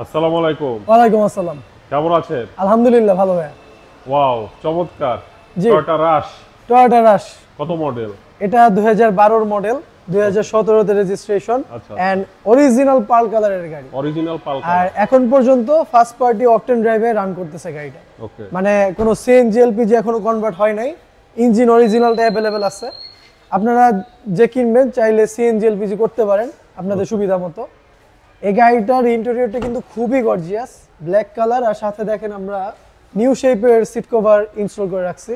আসসালামু আলাইকুম। ওয়ালাইকুম আসসালাম। কেমন আছেন? আলহামদুলিল্লাহ ভালো ভাইয়া। ওয়াও, চমৎকার। জি। টয়োটা রাশ টয়োটা রাশ কত মডেল? এটা 2012 মডেল, 2017 তে রেজিস্ট্রেশন আচ্ছা। এন্ড অরিজিনাল পার্ল কালারের গাড়ি। অরিজিনাল পাল আর কালার। এখন পর্যন্ত ফার্স্ট পার্টি অকটেন ড্রাইভে রান করতেছে গাড়িটা। ওকে। মানে কোনো সিএনজি এলপিজি এখনো কনভার্ট হয় নাই, ইঞ্জিন অরিজিনালটা অ্যাভেলেবেল আছে। আপনারা যে কিনবেন চাইলে সিএনজি এলপিজি করতে পারেন আপনাদের সুবিধা মতো। এই গাড়িটার ইন্টেরিয়রটা কিন্তু খুবই গর্জিয়াস, ব্ল্যাক কালার, আর সাথে দেখেন আমরা নিউ শেপের সিট কভার ইনস্টল করে রাখছি।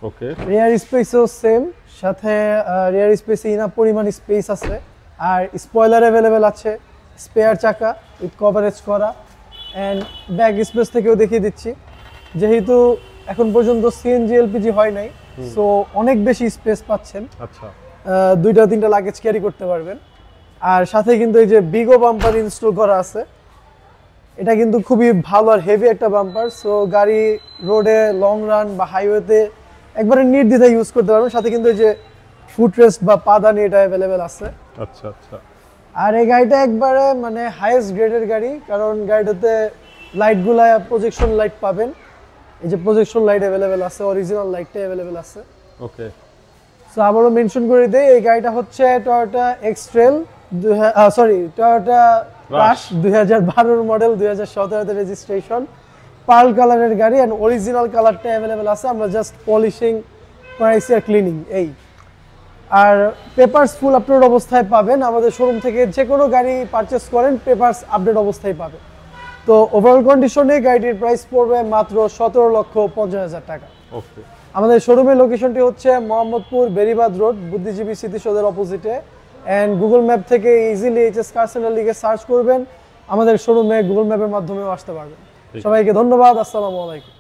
ওকে। রিয়ার স্পেসও সেম, সাথে রিয়ার স্পেসে ইনাফ পরিমাণ স্পেস আছে, আর স্পয়লার অ্যাভেলেবেল আছে, স্পেয়ার চাকা উইথ কভারেজ করা, অ্যান্ড ব্যাক স্পেস থেকেও দেখিয়ে দিচ্ছি। যেহেতু এখন পর্যন্ত সিএনজি এলপিজি হয় নাই, সো অনেক বেশি স্পেস পাচ্ছেন। আচ্ছা। দুইটা তিনটা লাগেজ ক্যারি করতে পারবেন। আর সাথে কিন্তু এই যে বিগো বাম্পার ইনস্টল করা আছে, এটা কিন্তু খুবই ভালো আর হেভি একটা বাম্পার। সো গাড়ি রোডে লং রান বা হাইওয়েতে একবারে নির্দ্বিধায় ইউজ করতে পারবেন। সাথে কিন্তু এই যে ফুট রেস্ট বা পাদানি এটা অ্যাভেলেবেল আছে। আচ্ছা আচ্ছা। আর এই গাড়িটা একবারে মানে হাইয়েস্ট গ্রেডের গাড়ি, কারণ গাড়িটাতে লাইটগুলা প্রজেকশন লাইট পাবেন। এই যে প্রজেকশন লাইট অ্যাভেলেবেল আছে, অরিজিনাল লাইটটা অ্যাভেলেবেল আছে। ওকে। সো আবারও মেনশন করে দেই, এই গাড়িটা হচ্ছে টয়োটা এক্সট্রেল, টয়োটা রাশ 2012 মডেল, 2017 তে রেজিস্ট্রেশন, পার্ল কালারের গাড়ি, এন্ড অরিজিনাল কালারটা অ্যাভেলেবেল আছে। আমরা জাস্ট পলিশিং করাইছি আর ক্লিনিং এই। আর পেপারস ফুল আপডেট অবস্থায় পাবেন আমাদের শোরুম থেকে। যে কোনো গাড়ি পারচেস করেন পেপারস আপডেট অবস্থায় পাবেন। তো ওভারঅল কন্ডিশনে গাড়িটির প্রাইস পড়বে মাত্র 17,50,000 টাকা। ওকে। আমাদের শোরুমের লোকেশনটি হচ্ছে মোহাম্মদপুর বেরিবাদ রোড, বুদ্ধিজীবী স্মৃতিসৌধের অপোজিটে। অ্যান্ড গুগল ম্যাপ থেকে ইজিলি এইচএস কার সেন্টার লিখে সার্চ করবেন, আমাদের শোরুমে গুগল ম্যাপের মাধ্যমেও আসতে পারবেন। সবাইকে ধন্যবাদ। আসসালামু আলাইকুম।